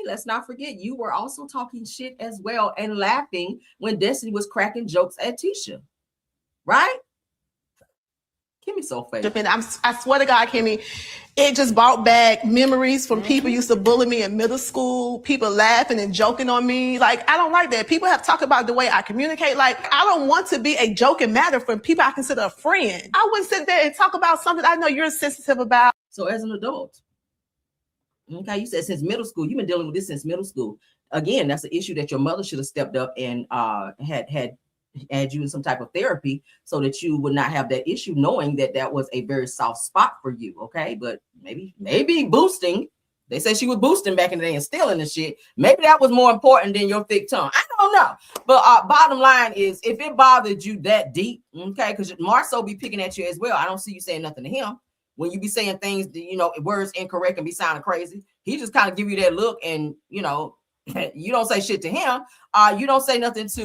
let's not forget you were also talking shit as well and laughing when Destiny was cracking jokes at Tisha, right? Kimmy's so fake. I swear to God, Kimmy, it just brought back memories from people used to bully me in middle school, people laughing and joking on me. Like, I don't like that. People have talked about the way I communicate. Like, I don't want to be a joking matter from people I consider a friend. I wouldn't sit there and talk about something I know you're sensitive about. So as an adult, okay, you said since middle school, you've been dealing with this since middle school. Again, that's an issue that your mother should have stepped up and had you in some type of therapy so that you would not have that issue, knowing that that was a very soft spot for you. Okay, but maybe boosting. They say she was boosting back in the day and stealing the shit. Maybe that was more important than your thick tongue. I don't know. But bottom line is, if it bothered you that deep, okay, because Marceau be picking at you as well. I don't see you saying nothing to him. When you be saying things, words incorrect and be sounding crazy, he just kind of give you that look and, you don't say shit to him. You don't say nothing to,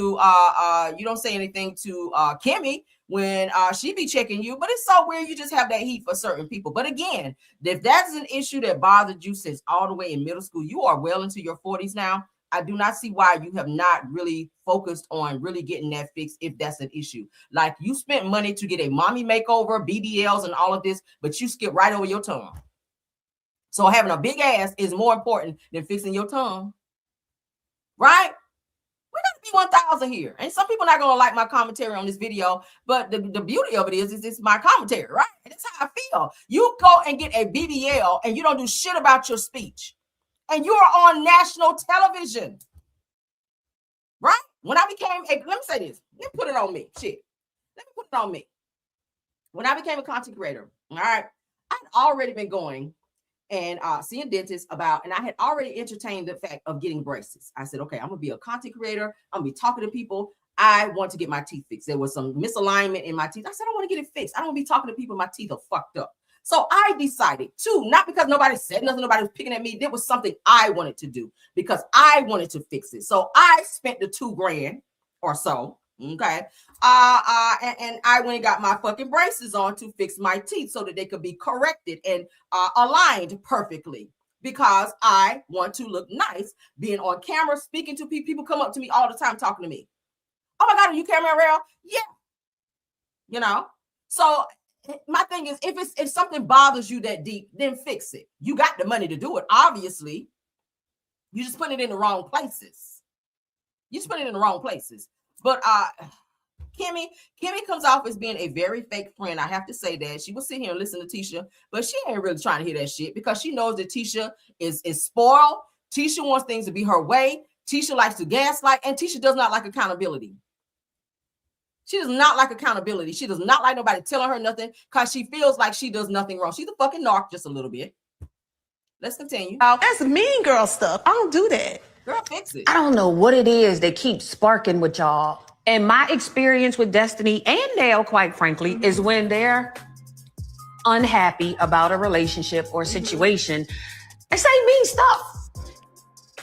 you don't say anything to Kimmy when she be checking you. But it's so weird. You just have that heat for certain people. But again, if that's an issue that bothered you since all the way in middle school, you are well into your 40s now. I do not see why you have not really focused on really getting that fixed if that's an issue. Like, you spent money to get a mommy makeover, BBLs, and all of this, but you skip right over your tongue. So having a big ass is more important than fixing your tongue. Right? We got to be 1,000 here. And some people are not going to like my commentary on this video, but the beauty of it is it's my commentary, right? That's how I feel. You go and get a BBL and you don't do shit about your speech. And you are on national television, right? When I became let me say this. Let me put it on me. Shit. Let me put it on me. When I became a content creator, all right, I'd already been going and seeing dentists about, and I had already entertained the fact of getting braces. I said, okay, I'm going to be a content creator. I'm going to be talking to people. I want to get my teeth fixed. There was some misalignment in my teeth. I said, I want to get it fixed. I don't want to be talking to people. My teeth are fucked up. So I decided to, not because nobody said nothing, nobody was picking at me. There was something I wanted to do because I wanted to fix it. So I spent the $2,000 or so. Okay. And I went and got my fucking braces on to fix my teeth so that they could be corrected and aligned perfectly, because I want to look nice being on camera, speaking to people. People come up to me all the time talking to me. Oh my God, are you camera real? Yeah. So my thing is, if something bothers you that deep, then fix it. You got the money to do it. Obviously, you just put it in the wrong places. But Kimmy comes off as being a very fake friend. I have to say that. She will sit here and listen to Tisha, but she ain't really trying to hear that shit because she knows that Tisha is spoiled. Tisha wants things to be her way. Tisha likes to gaslight, and Tisha does not like accountability. She does not like accountability. She does not like nobody telling her nothing because she feels like she does nothing wrong. She's a fucking narc just a little bit. Let's continue. That's mean girl stuff. I don't do that. Girl, fix it. I don't know what it is that keeps sparking with y'all. And my experience with Destiny and Dale, quite frankly, is when they're unhappy about a relationship or situation, they say mean stuff.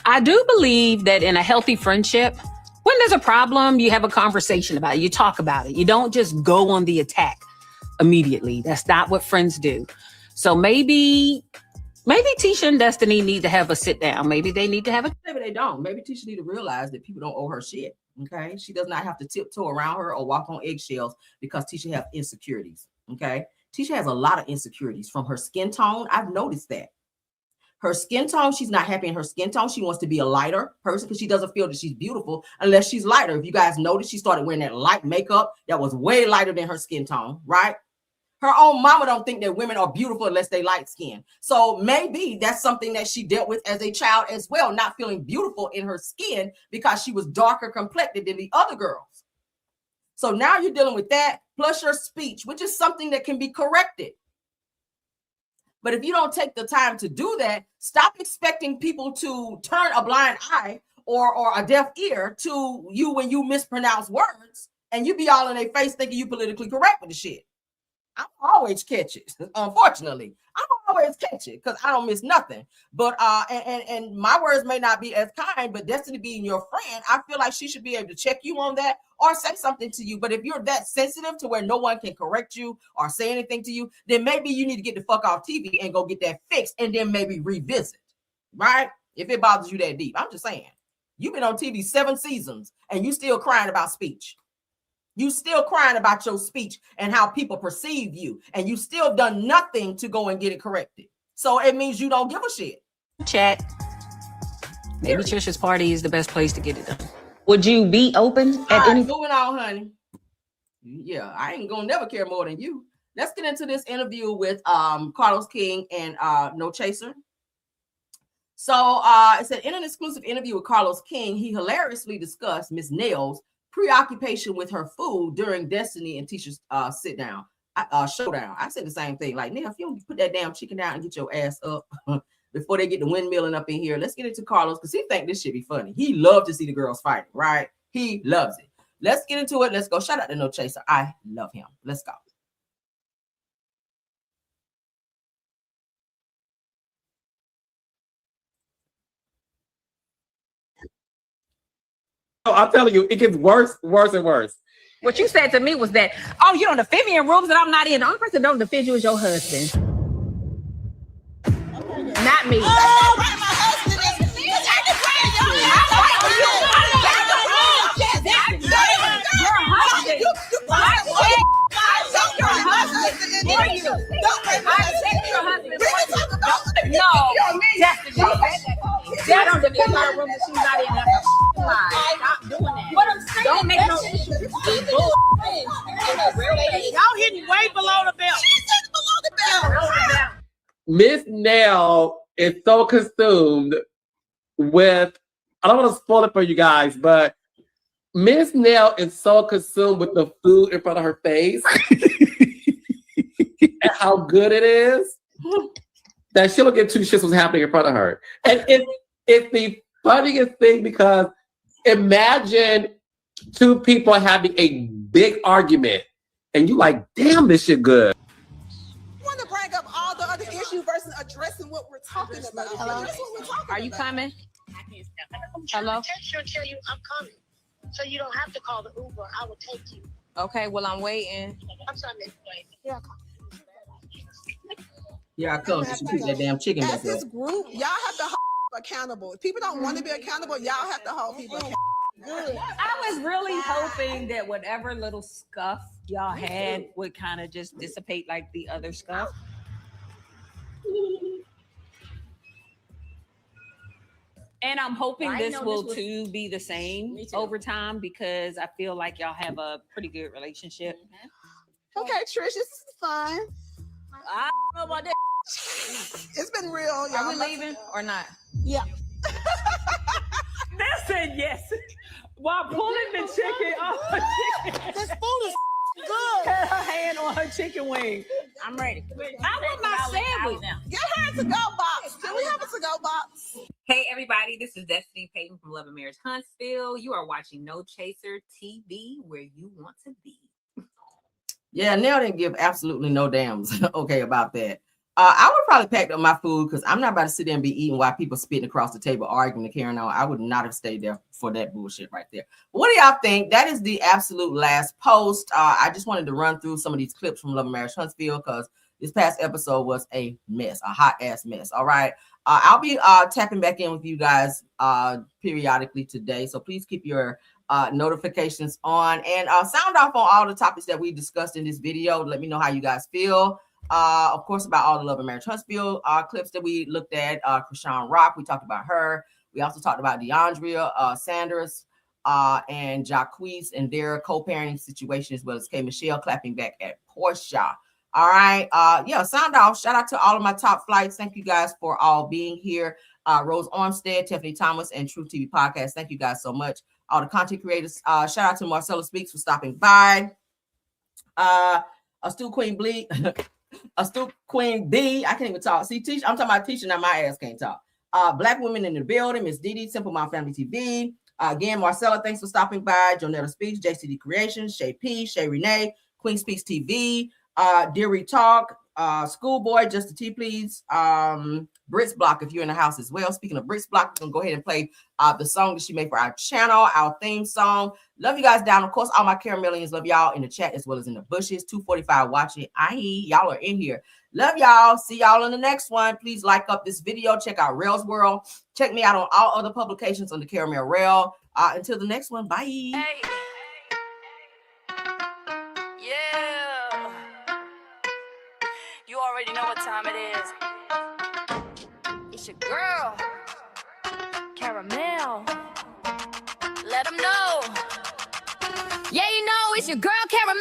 I do believe that in a healthy friendship, when there's a problem, you have a conversation about it. You talk about it. You don't just go on the attack immediately. That's not what friends do. So maybe Tisha and Destiny need to have a sit down. Maybe they need to have a... Maybe they don't. Maybe Tisha need to realize that people don't owe her shit. Okay? She does not have to tiptoe around her or walk on eggshells because Tisha has insecurities. Okay? Tisha has a lot of insecurities from her skin tone. I've noticed that. Her skin tone, she's not happy in her skin tone. She wants to be a lighter person because she doesn't feel that she's beautiful unless she's lighter. If you guys notice, she started wearing that light makeup that was way lighter than her skin tone, right? Her own mama don't think that women are beautiful unless they light skin. So maybe that's something that she dealt with as a child as well, not feeling beautiful in her skin because she was darker complected than the other girls. So now you're dealing with that, plus your speech, which is something that can be corrected. But if you don't take the time to do that, stop expecting people to turn a blind eye or a deaf ear to you when you mispronounce words and you be all in their face thinking you politically correct with the shit. I always catch it. Unfortunately, I always catch it because I don't miss nothing. But and my words may not be as kind, but Destiny being your friend, I feel like she should be able to check you on that or say something to you. But if you're that sensitive to where no one can correct you or say anything to you, then maybe you need to get the fuck off TV and go get that fixed and then maybe revisit, right? If it bothers you that deep. I'm just saying. You've been on TV 7 seasons and you still crying about speech. You still crying about your speech and how people perceive you. And you still done nothing to go and get it corrected. So it means you don't give a shit. Chat. Maybe Trisha's party is the best place to get it done. Would you be open at any... Moving on, honey. Yeah, I ain't gonna never care more than you. Let's get into this interview with Carlos King and No Chaser. So it's in an exclusive interview with Carlos King. He hilariously discussed Miss Nail's preoccupation with her food during Destiny and Tisha's showdown. I said the same thing. Like, Nail, if you don't put that damn chicken down and get your ass up before they get the windmilling up in here, let's get into Carlos because he think this shit be funny. He loves to see the girls fighting, right? He loves it. Let's get into it. Let's go. Shout out to No Chaser. I love him. Let's go. I'm telling you, it gets worse and worse. What you said to me was that, oh, you don't defend me in rooms that I'm not in. The only person that don't defend you is your husband. Not me. Oh, my husband is I don't defend my room that she's not in. Stop doing that. What I'm saying, don't make no issue. Y'all hitting way below the belt. She's hitting below the belt. Miss Nail is so consumed with, I don't want to spoil it for you guys, but Miss Nail is so consumed with the food in front of her face and how good it is that she'll get 2 shits what's happening in front of her. And it's the funniest thing because imagine 2 people having a big argument and you like, damn, this shit good. I want to bring up all the other issues versus addressing what we're talking about. Hello? That's what we're talking Are you about. coming? Hello? Text you and tell you I'm coming. So you don't have to call the Uber. I will take you. Okay, well, I'm waiting. I'm sorry, Miss Wade. Here I come. Yeah, I come. She picked that damn chicken As back this up. group, y'all have to hold accountable. If people don't want to be accountable, y'all have to hold people accountable. Good. I was really hoping that whatever little scuff y'all had would kind of just dissipate like the other scuff. And I'm hoping this will too be the same over time because I feel like y'all have a pretty good relationship. Okay, Trish, this is fine. I don't know about that. It's been real. Y'all. Are we leaving or not? Yeah. That said yes. While pulling the chicken off her chicken. This food is good. Had her hand on her chicken wing. I'm ready. I want my sandwich now. Get her a to-go box. Can we have a to-go box? Hey everybody, this is Destiny Payton from Love and Marriage Huntsville. You are watching No Chaser TV, where you want to be. Yeah, Nell didn't give absolutely no damns, okay, about that. I would probably pack up my food because I'm not about to sit there and be eating while people spitting across the table, arguing and carrying on. I would not have stayed there for that bullshit right there. But what do y'all think? That is the absolute last post. I just wanted to run through some of these clips from Love and Marriage Huntsville because this past episode was a mess, a hot ass mess. All right. I'll be tapping back in with you guys periodically today. So please keep your notifications on and sound off on all the topics that we discussed in this video. Let me know how you guys feel. Of course, about all the Love and Marriage Huntsville clips that we looked at. Chrisean Rock, we talked about her. We also talked about Deiondra Sanders and Jaqueece and their co-parenting situation, as well as K. Michelle clapping back at Porsha. All right. Yeah, sound off. Shout out to all of my top flights. Thank you guys for all being here. Rose Armstead, Tiffany Thomas, and Truth TV Podcast. Thank you guys so much. All the content creators. Shout out to Marcella Speaks for stopping by. Astute Queen Bleak. Astute Queen B. I can't even talk. See, Tisha, I'm talking about Tisha, now my ass can't talk. Black women in the building. Miss Dee Dee, Simple Mom Family TV. Again, Marcella, thanks for stopping by. Jonetta Speaks, JCD Creations, Shay P, Shay Renee, Queen Speaks TV. Deary Talk, Schoolboy, Just a T, please. Brits Block, if you're in the house as well. Speaking of Brits Block, we're gonna go ahead and play the song that she made for our channel, our theme song. Love you guys down. Of course, all my Caramelians love y'all in the chat as well as in the bushes. 245 watching. Y'all are in here. Love y'all. See y'all in the next one. Please like up this video. Check out Rail's World. Check me out on all other publications on the Caramel Rail. Until the next one. Bye. Hey. You already know what time it is. It's your girl, Caramel. Let them know. Yeah, you know it's your girl, Caramel.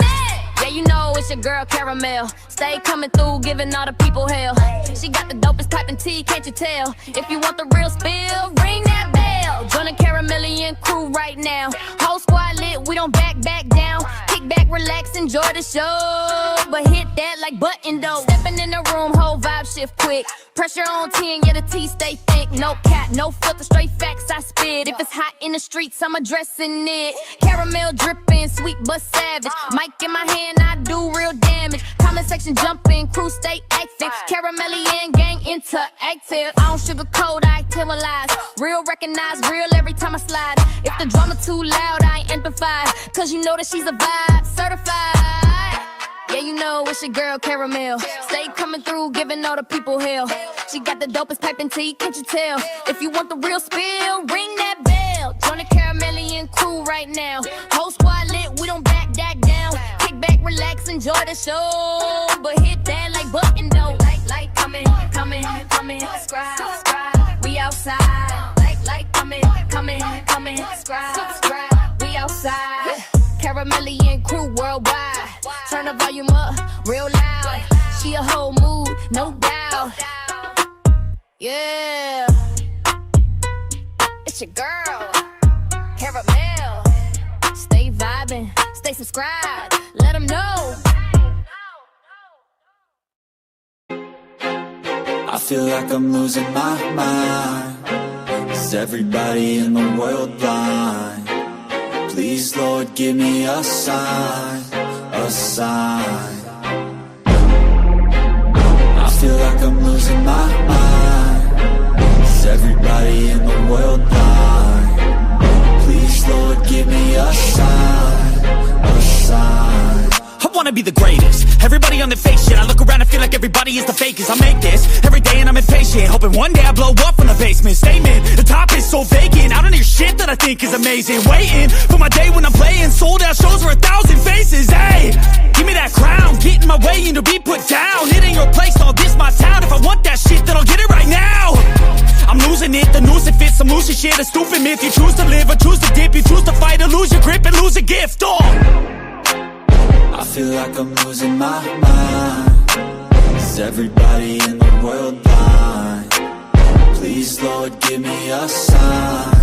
Yeah, you know it's your girl, Caramel. Stay coming through, giving all the people hell. She got the dopest type of tea, can't you tell? If you want the real spill, ring that bell. Join the Caramelian crew right now. Whole squad lit, we don't back down. Kick back, relax, enjoy the show. But hit that like button though. Stepping in the room, whole vibe shift quick. Pressure on 10, yeah, the tea stay thick. No cap, no filter, straight facts I spit. If it's hot in the streets, I'm addressing it. Caramel dripping, sweet but savage. Mic in my hand, I do real damage. Comment section jumping, crew stay active. Caramelian gang interactive. I don't sugarcoat, I titleize. Real recognize, real every time I slide. If the drama too loud, I ain't amplified. Cause you know that she's a vibe, certified. Yeah, you know it's your girl, Caramel. Stay coming through, giving all the people hell. She got the dopest piping tea, can't you tell? If you want the real spill, ring that bell. Join the Caramelian crew right now. Whole squad lit, we don't back down. Kick back, relax, enjoy the show. But hit that like button though. Like, coming, subscribe. We outside. Like, coming, subscribe. We outside. Caramelian crew worldwide. Turn the volume up real loud. She a whole mood, no doubt. Yeah. It's your girl, Caramel. Stay vibing, stay subscribed. Let them know. I feel like I'm losing my mind. Is everybody in the world blind? Please, Lord, give me a sign, a sign. I feel like I'm losing my mind. Is everybody in the world blind? Please, Lord, give me a sign, a sign. I wanna be the greatest. Everybody on the fake shit. I look around and feel like everybody is the fakest. I make this every day and I'm impatient, hoping one day I blow up from the basement. Statement, the top is so vacant. I don't hear shit that I think is amazing. Waiting for my day when I'm playing sold out shows for 1,000 faces. Hey, give me that crown, get in my way and to be put down. It ain't your place, all this my town. If I want that shit, then I'll get it right now. I'm losing it, the noose it fits. I'm losing shit, a stupid myth. You choose to live or choose to dip. You choose to fight or lose your grip and lose a gift. I feel like I'm losing my mind. Is everybody in the world blind? Please, Lord, give me a sign,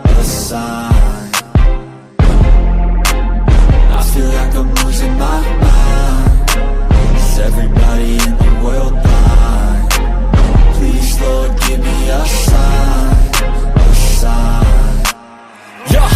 a sign. I feel like I'm losing my mind. Is everybody in the world blind? Please, Lord, give me a sign, a sign. Yeah.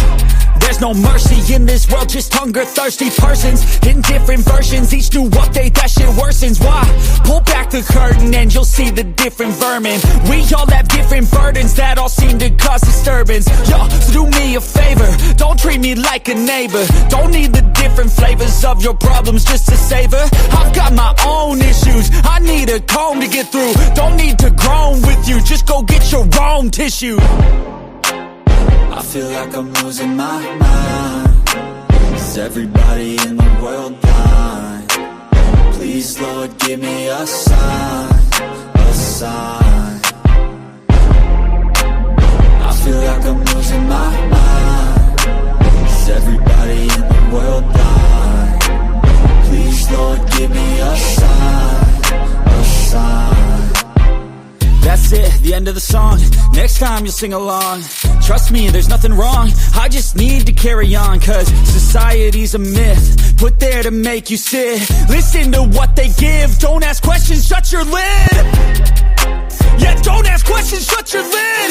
There's no mercy in this world, just hunger-thirsty persons in different versions. Each new update, that shit worsens. Why? Pull back back the curtain and you'll see the different vermin. We all have different burdens that all seem to cause disturbance. Yo, so do me a favor, don't treat me like a neighbor. Don't need the different flavors of your problems just to savor. I've got my own issues, I need a comb to get through. Don't need to groan with you, just go get your own tissue. I feel like I'm losing my mind. Is everybody in the world blind? Please, Lord, give me a sign, a sign. I feel like I'm losing my mind. Is everybody in the world blind? Please, Lord, give me a sign, a sign. That's it, the end of the song. Next time you'll sing along. Trust me, there's nothing wrong. I just need to carry on, cause society's a myth put there to make you sit. Listen to what they give. Don't ask questions, shut your lid. Yeah, don't ask questions, shut your lid.